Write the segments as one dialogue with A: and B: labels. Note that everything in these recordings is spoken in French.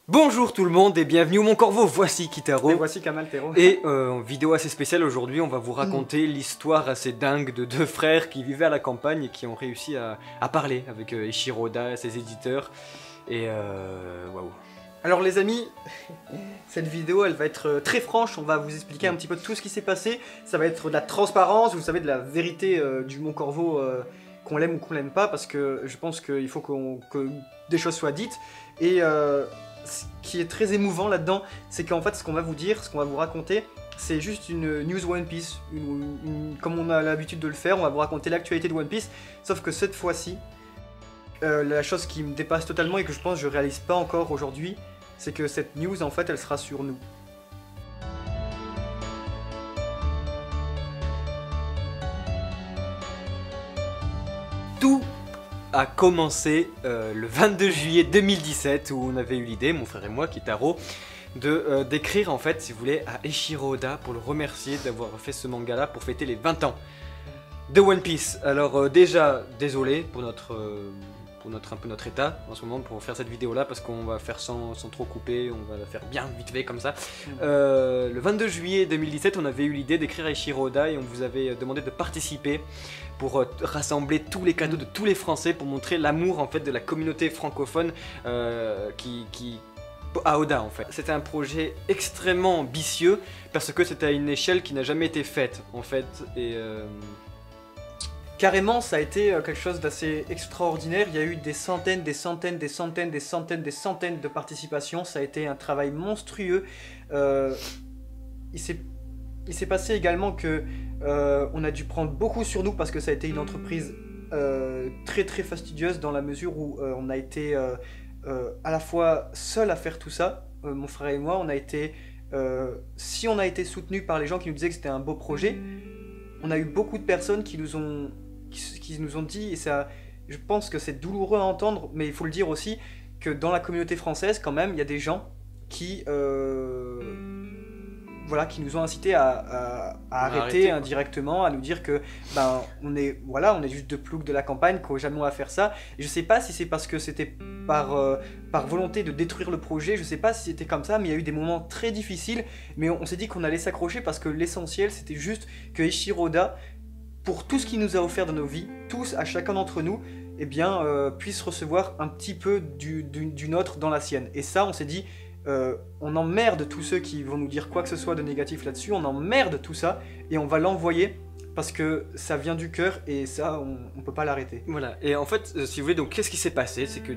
A: Bonjour tout le monde et bienvenue au Mon Corvo, voici Kitaro.
B: Et voici Kamal Tero.
A: Et en vidéo assez spéciale aujourd'hui, on va vous raconter l'histoire assez dingue de deux frères qui vivaient à la campagne et qui ont réussi à parler avec Eiichiro Oda, ses éditeurs. Et waouh.
B: Alors les amis, cette vidéo elle va être très franche, on va vous expliquer un petit peu tout ce qui s'est passé. Ça va être de la transparence, vous savez, de la vérité du Mon Corvo, qu'on l'aime ou qu'on l'aime pas, parce que je pense qu'il faut que des choses soient dites. Et ce qui est très émouvant là-dedans, c'est qu'en fait ce qu'on va vous dire, ce qu'on va vous raconter, c'est juste une news One Piece, comme on a l'habitude de le faire, on va vous raconter l'actualité de One Piece, sauf que cette fois-ci, la chose qui me dépasse totalement et que je pense que je réalise pas encore aujourd'hui, c'est que cette news en fait elle sera sur nous.
A: Tout a commencé le 22 juillet 2017 où on avait eu l'idée, mon frère et moi, Kitaro, d'écrire en fait, si vous voulez, à Eiichiro Oda pour le remercier d'avoir fait ce manga là pour fêter les 20 ans de One Piece. Alors déjà, désolé pour un peu notre état en ce moment pour faire cette vidéo là parce qu'on va faire sans trop couper, on va la faire bien vite fait comme ça. Le 22 juillet 2017 on avait eu l'idée d'écrire à Eiichiro Oda et on vous avait demandé de participer pour rassembler tous les cadeaux de tous les Français pour montrer l'amour en fait de la communauté francophone à Oda en fait. C'était un projet extrêmement ambitieux parce que c'était à une échelle qui n'a jamais été faite en fait et
B: Carrément, ça a été quelque chose d'assez extraordinaire. Il y a eu des centaines de participations. Ça a été un travail monstrueux. Il s'est passé également que on a dû prendre beaucoup sur nous parce que ça a été une entreprise très fastidieuse dans la mesure où on a été à la fois seul à faire tout ça. Mon frère et moi, on a été, si on a été soutenus par les gens qui nous disaient que c'était un beau projet, on a eu beaucoup de personnes qui nous ont dit, et ça, je pense que c'est douloureux à entendre, mais il faut le dire aussi, que dans la communauté française, quand même, il y a des gens qui, voilà, qui nous ont incités à arrêter indirectement, à nous dire que ben, on est juste deux ploucs de la campagne, qu'on jamais on va faire ça. Et je sais pas si c'est parce que c'était par volonté de détruire le projet, je sais pas si c'était comme ça, mais il y a eu des moments très difficiles, mais on s'est dit qu'on allait s'accrocher parce que l'essentiel c'était juste que Eiichiro Oda, pour tout ce qu'il nous a offert dans nos vies, tous, à chacun d'entre nous, eh bien, puisse recevoir un petit peu du nôtre dans la sienne. Et ça, on s'est dit, on emmerde tous ceux qui vont nous dire quoi que ce soit de négatif là-dessus, on emmerde tout ça, et on va l'envoyer, parce que ça vient du cœur, et ça, on peut pas l'arrêter.
A: voilà, et en fait, si vous voulez, donc qu'est-ce qui s'est passé? C'est que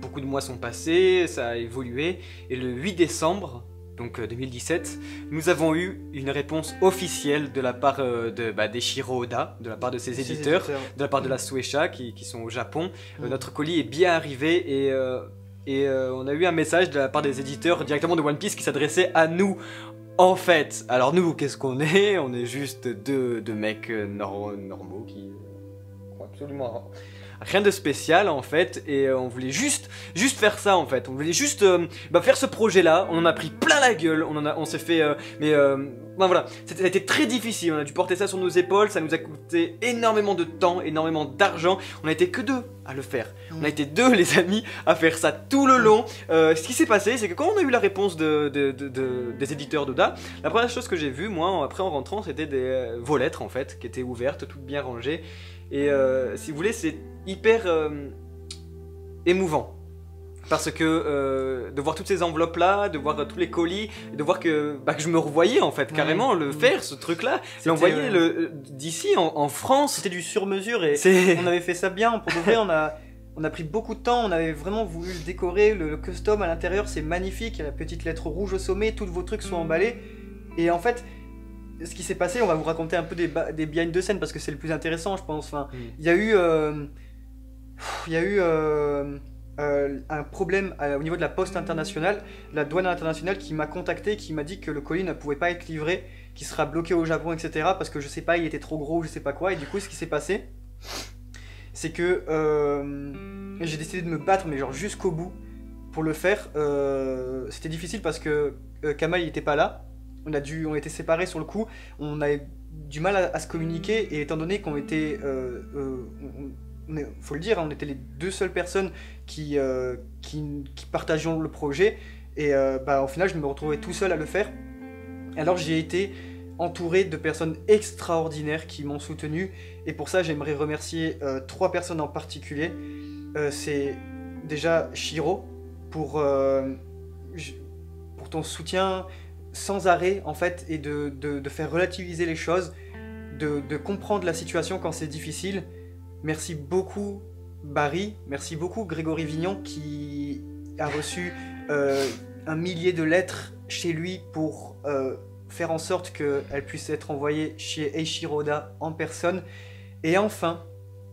A: beaucoup de mois sont passés, ça a évolué, et le 8 décembre, donc 2017, nous avons eu une réponse officielle de la part d'Eiichiro Oda, de la part de ses éditeurs, de la part de la Shueisha qui sont au Japon. Notre colis est bien arrivé et on a eu un message de la part des éditeurs directement de One Piece qui s'adressait à nous. En fait, alors nous, qu'est-ce qu'on est? On est juste deux mecs normaux qui ont absolument rien de spécial en fait, et on voulait juste faire ça en fait. On voulait juste faire ce projet là. On en a pris plein la gueule. On s'est fait voilà, ça a été très difficile. On a dû porter ça sur nos épaules. Ça nous a coûté énormément de temps, énormément d'argent. On a été que deux à le faire. On a été deux les amis à faire ça tout le long. Ce qui s'est passé, c'est que quand on a eu la réponse des éditeurs d'Oda, la première chose que j'ai vue moi après en rentrant, c'était vos lettres en fait qui étaient ouvertes, toutes bien rangées. Et si vous voulez, c'est hyper émouvant. Parce que de voir toutes ces enveloppes là, de voir tous les colis, de voir que je me revoyais en fait, carrément le faire, ce truc là, l'envoyer d'ici en France.
B: C'était du sur-mesure et on avait fait ça bien, pour de vrai on a pris beaucoup de temps, on avait vraiment voulu le décorer, le custom à l'intérieur c'est magnifique, il y a la petite lettre rouge au sommet, tous vos trucs sont emballés. Et en fait, ce qui s'est passé, on va vous raconter un peu des behind the scènes parce que c'est le plus intéressant je pense. Enfin, il y a eu un problème au niveau de la poste internationale, la douane internationale qui m'a contacté, qui m'a dit que le colis ne pouvait pas être livré, qu'il sera bloqué au Japon, etc. Parce que je sais pas, il était trop gros, je sais pas quoi. Et du coup, ce qui s'est passé, c'est que j'ai décidé de me battre, mais genre jusqu'au bout, pour le faire. C'était difficile parce que Kamal il était pas là. On était séparés sur le coup. On avait du mal à se communiquer et étant donné qu'on était faut le dire, hein, on était les 2 seules personnes qui partagions le projet. Et au final, je me retrouvais tout seul à le faire. Alors j'ai été entouré de personnes extraordinaires qui m'ont soutenu. Et pour ça, j'aimerais remercier 3 personnes en particulier. C'est déjà Shiro pour ton soutien sans arrêt en fait, et de faire relativiser les choses, de comprendre la situation quand c'est difficile. Merci beaucoup Barry, merci beaucoup Grégory Vignon qui a reçu 1 millier de lettres chez lui pour faire en sorte qu'elles puissent être envoyées chez Eiichiro Oda en personne. Et enfin,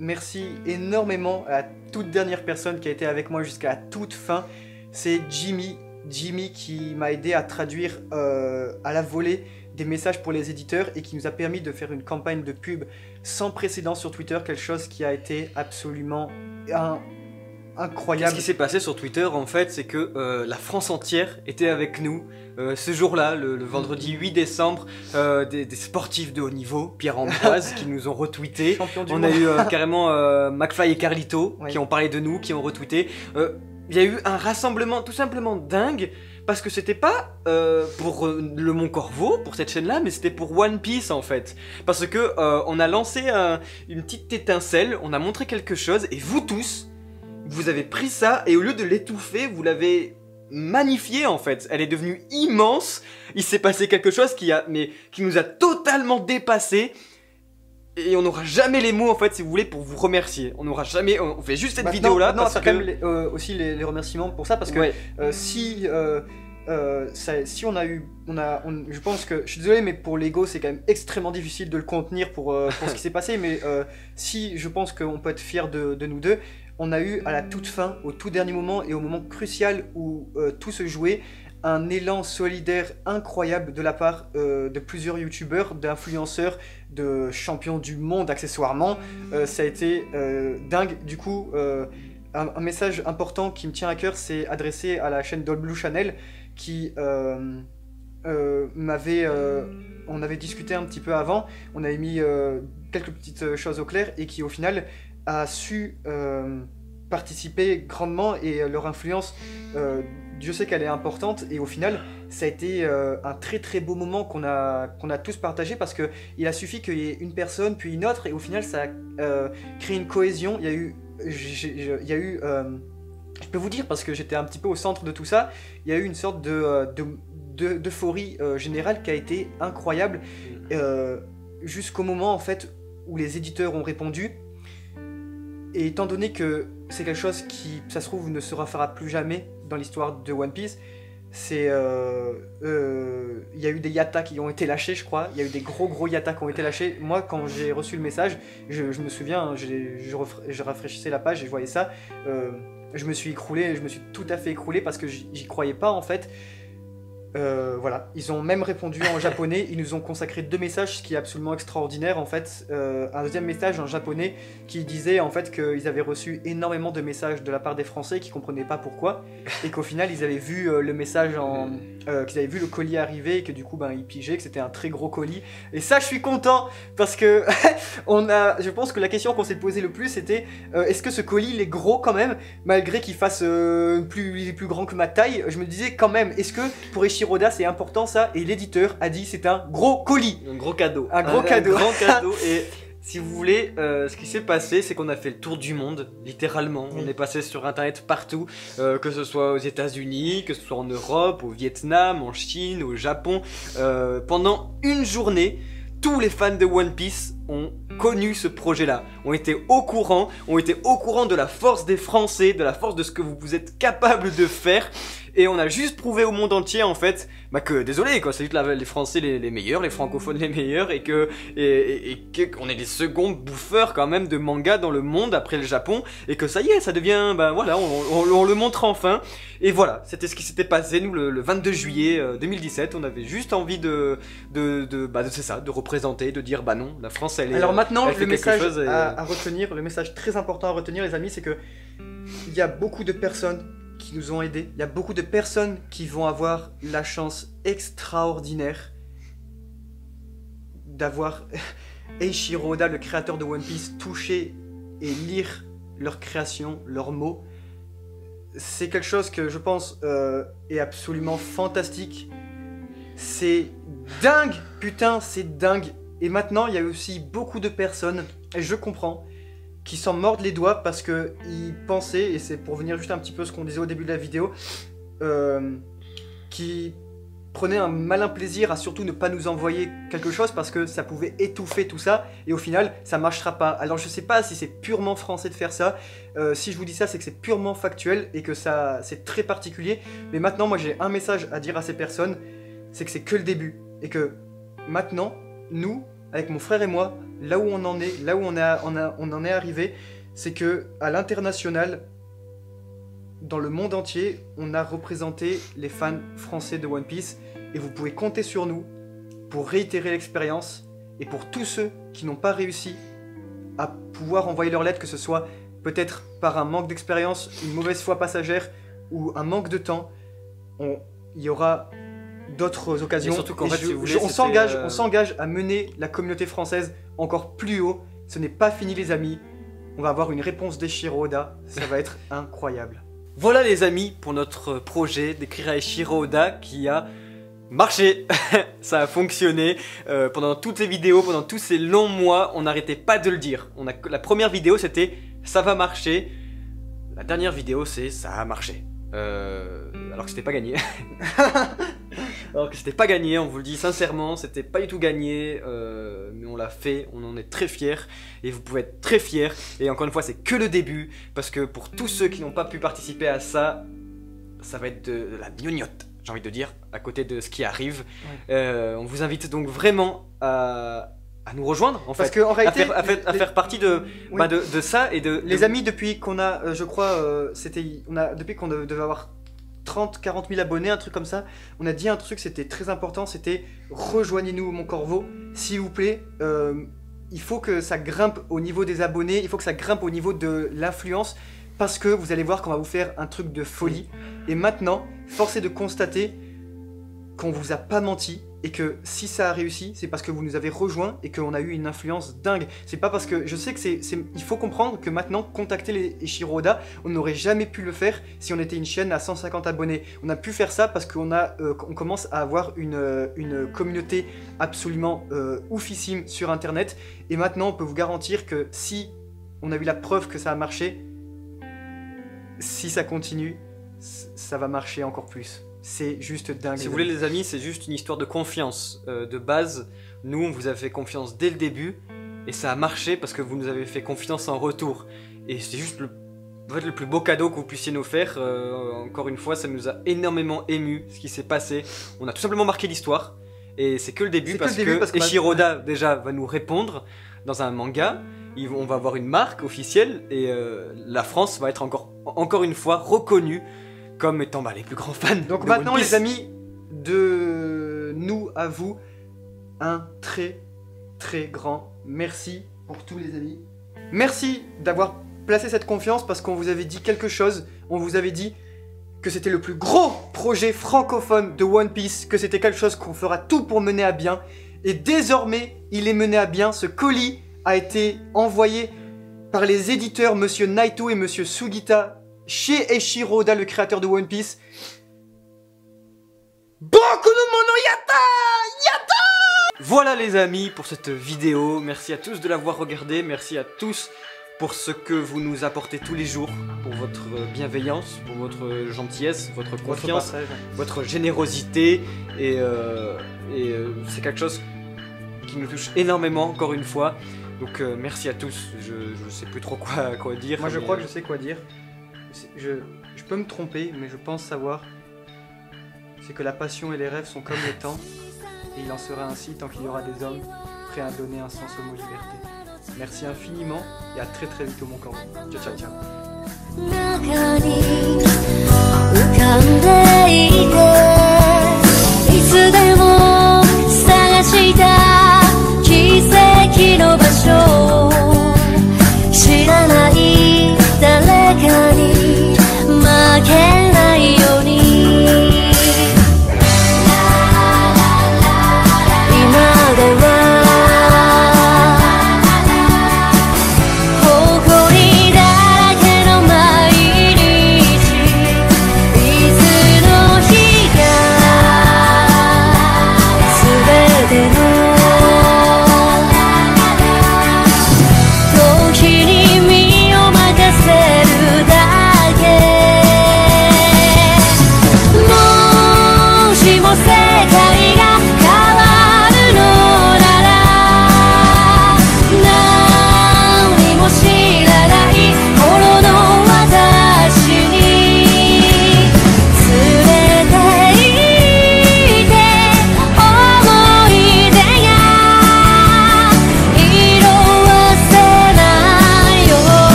B: merci énormément à la toute dernière personne qui a été avec moi jusqu'à la toute fin, c'est Jimmy qui m'a aidé à traduire à la volée des messages pour les éditeurs et qui nous a permis de faire une campagne de pub sans précédent sur Twitter, quelque chose qui a été absolument incroyable.
A: Ce qui s'est passé sur Twitter en fait, c'est que la France entière était avec nous ce jour-là, le vendredi 8 décembre, des sportifs de haut niveau, Pierre Ambroise, qui nous ont retweeté. On a eu carrément McFly et Carlito qui ont parlé de nous, qui ont retweeté. Il y a eu un rassemblement tout simplement dingue, parce que c'était pas pour le Mont Corvo, pour cette chaîne-là, mais c'était pour One Piece en fait. Parce que on a lancé une petite étincelle, on a montré quelque chose, et vous tous, vous avez pris ça, et au lieu de l'étouffer, vous l'avez magnifiée en fait. Elle est devenue immense, il s'est passé quelque chose qui nous a totalement dépassé. Et on n'aura jamais les mots en fait, si vous voulez, pour vous remercier. On n'aura jamais, on fait juste cette vidéo là.
B: Non, parce que... quand même aussi les remerciements pour ça, parce que si on a eu, je pense que, je suis désolé, mais pour l'ego c'est quand même extrêmement difficile de le contenir pour ce qui s'est passé, mais si je pense qu'on peut être fiers de nous deux, on a eu à la toute fin, au tout dernier moment et au moment crucial où tout se jouait, un élan solidaire incroyable de la part de plusieurs youtubeurs, d'influenceurs, de champions du monde accessoirement. Ça a été dingue. Du coup, un message important qui me tient à cœur, c'est adressé à la chaîne Doll Blue Channel qui on avait discuté un petit peu avant, on avait mis quelques petites choses au clair et qui au final a su participer grandement, et leur influence, je sais qu'elle est importante, et au final ça a été un très très beau moment qu'on a tous partagé, parce que il a suffi qu'il y ait une personne puis une autre, et au final ça a créé une cohésion. Il y a eu, je peux vous dire, parce que j'étais un petit peu au centre de tout ça, il y a eu une sorte d'euphorie générale qui a été incroyable, jusqu'au moment en fait où les éditeurs ont répondu. Et étant donné que c'est quelque chose qui, ça se trouve, ne se refera plus jamais dans l'histoire de One Piece, il y a eu des yatas qui ont été lâchés, je crois. Il y a eu des gros yatas qui ont été lâchés. Moi, quand j'ai reçu le message, je me souviens, hein, je rafraîchissais la page et je voyais ça. Je me suis écroulé, je me suis tout à fait écroulé parce que j'y croyais pas en fait. Voilà, ils ont même répondu en japonais, ils nous ont consacré 2 messages, ce qui est absolument extraordinaire en fait. Un deuxième message en japonais qui disait en fait qu'ils avaient reçu énormément de messages de la part des Français qui comprenaient pas pourquoi, et qu'au final ils avaient vu le message qu'ils avaient vu le colis arriver, et que du coup ils pigeaient que c'était un très gros colis. Et ça je suis content, parce que je pense que la question qu'on s'est posée le plus c'était est-ce que ce colis il est gros quand même, malgré qu'il fasse plus grand que ma taille. Je me disais quand même, est-ce que pour Eiichiro Oda c'est important ça, et l'éditeur a dit c'est un gros colis,
A: un gros cadeau,
B: un grand cadeau.
A: Et si vous voulez, ce qui s'est passé, c'est qu'on a fait le tour du monde, littéralement. On est passé sur internet partout, que ce soit aux États-Unis, que ce soit en Europe, au Vietnam, en Chine, au Japon. Pendant une journée, tous les fans de One Piece ont connu ce projet-là, ont été au courant de la force des Français, de la force de ce que vous êtes capables de faire. Et on a juste prouvé au monde entier en fait que, désolé quoi, c'est juste les Français les meilleurs, les francophones les meilleurs, et qu'on est les seconds bouffeurs quand même de manga dans le monde après le Japon, et que ça y est, ça devient, voilà, on le montre enfin. Et voilà, c'était ce qui s'était passé nous le 22 juillet 2017, on avait juste envie c'est ça, de représenter, de dire non, la France elle est...
B: Alors maintenant, le message à retenir, le message très important à retenir les amis, c'est que il y a beaucoup de personnes qui nous ont aidés. Il y a beaucoup de personnes qui vont avoir la chance extraordinaire d'avoir Eiichiro Oda, le créateur de One Piece, touché et lire leurs créations, leurs mots. C'est quelque chose que je pense est absolument fantastique. C'est dingue, putain, c'est dingue. Et maintenant, il y a aussi beaucoup de personnes, et je comprends, qui s'en mordent les doigts parce qu'ils pensaient, et c'est pour venir juste un petit peu ce qu'on disait au début de la vidéo, qui prenaient un malin plaisir à surtout ne pas nous envoyer quelque chose parce que ça pouvait étouffer tout ça, et au final, ça marchera pas. Alors je sais pas si c'est purement français de faire ça, si je vous dis ça, c'est que c'est purement factuel et que ça c'est très particulier, mais maintenant, moi j'ai un message à dire à ces personnes, c'est que c'est que le début, et que maintenant, nous, avec mon frère et moi, là où on en est, là où on en est arrivé, c'est que à l'international, dans le monde entier, on a représenté les fans français de One Piece, et vous pouvez compter sur nous pour réitérer l'expérience, et pour tous ceux qui n'ont pas réussi à pouvoir envoyer leur lettre, que ce soit peut-être par un manque d'expérience, une mauvaise foi passagère, ou un manque de temps, il y aura d'autres occasions.
A: Et surtout qu'en fait, si vous voulez,
B: on s'engage à mener la communauté française encore plus haut. Ce n'est pas fini, les amis. On va avoir une réponse d'Eiichiro Oda. Ça va être incroyable.
A: Voilà les amis pour notre projet d'écrire à Eiichiro Oda qui a marché. Ça a fonctionné pendant toutes les vidéos, pendant tous ces longs mois, on n'arrêtait pas de le dire. La première vidéo c'était ça va marcher. La dernière vidéo c'est ça a marché. Alors que c'était pas gagné. Alors que c'était pas gagné, on vous le dit sincèrement, c'était pas du tout gagné, mais on l'a fait, on en est très fiers, et vous pouvez être très fiers, et encore une fois c'est que le début, parce que pour tous ceux qui n'ont pas pu participer à ça, ça va être de la gnognotte, j'ai envie de dire, à côté de ce qui arrive. Ouais. On vous invite donc vraiment à nous rejoindre, en fait,
B: en réalité,
A: à faire partie de, oui. De ça, et de...
B: Les amis, depuis qu'on a, je crois, depuis qu'on devait avoir 30-40 000 abonnés, un truc comme ça, on a dit un truc, c'était très important, c'était rejoignez-nous mon corbeau, s'il vous plaît, il faut que ça grimpe au niveau des abonnés, il faut que ça grimpe au niveau de l'influence, parce que vous allez voir qu'on va vous faire un truc de folie, et maintenant, force est de constater qu'on vous a pas menti, et que si ça a réussi, c'est parce que vous nous avez rejoints et qu'on a eu une influence dingue. C'est pas parce que... Je sais que il faut comprendre que maintenant, contacter les Eiichiro Oda, on n'aurait jamais pu le faire si on était une chaîne à 150 abonnés. On a pu faire ça parce qu'on on commence à avoir une communauté absolument oufissime sur Internet. Et maintenant, on peut vous garantir que si on a eu la preuve que ça a marché, si ça continue, ça va marcher encore plus. C'est juste dingue.
A: Si vous voulez les amis, c'est juste une histoire de confiance. De base, nous on vous a fait confiance dès le début et ça a marché parce que vous nous avez fait confiance en retour. Et c'est juste le plus beau cadeau que vous puissiez nous faire. Encore une fois, ça nous a énormément ému ce qui s'est passé. On a tout simplement marqué l'histoire. Et c'est que le début parce que Eiichiro Oda déjà va nous répondre dans un manga. On va avoir une marque officielle et la France va être encore une fois reconnue comme étant les plus grands fans.
B: Donc maintenant les amis, de nous à vous, un très très grand merci pour tous les amis. Merci d'avoir placé cette confiance parce qu'on vous avait dit quelque chose, on vous avait dit que c'était le plus gros projet francophone de One Piece, que c'était quelque chose qu'on fera tout pour mener à bien, et désormais il est mené à bien. Ce colis a été envoyé par les éditeurs Monsieur Naito et Monsieur Sugita chez Eiichiro Oda, le créateur de One Piece. Boku no Mono Yatta! Yatta!
A: Voilà les amis pour cette vidéo. Merci à tous de l'avoir regardé. Merci à tous pour ce que vous nous apportez tous les jours, pour votre bienveillance, pour votre gentillesse, votre confiance, votre générosité. Et c'est quelque chose qui nous touche énormément, encore une fois. Donc merci à tous. Je sais plus trop quoi dire.
B: Moi je crois que je sais quoi dire. Je peux me tromper, mais je pense savoir. C'est que la passion et les rêves sont comme le temps, et il en sera ainsi tant qu'il y aura des hommes prêts à donner un sens aux mots liberté. Merci infiniment, et à très très vite au Mon Corbeau. Ciao ciao ciao.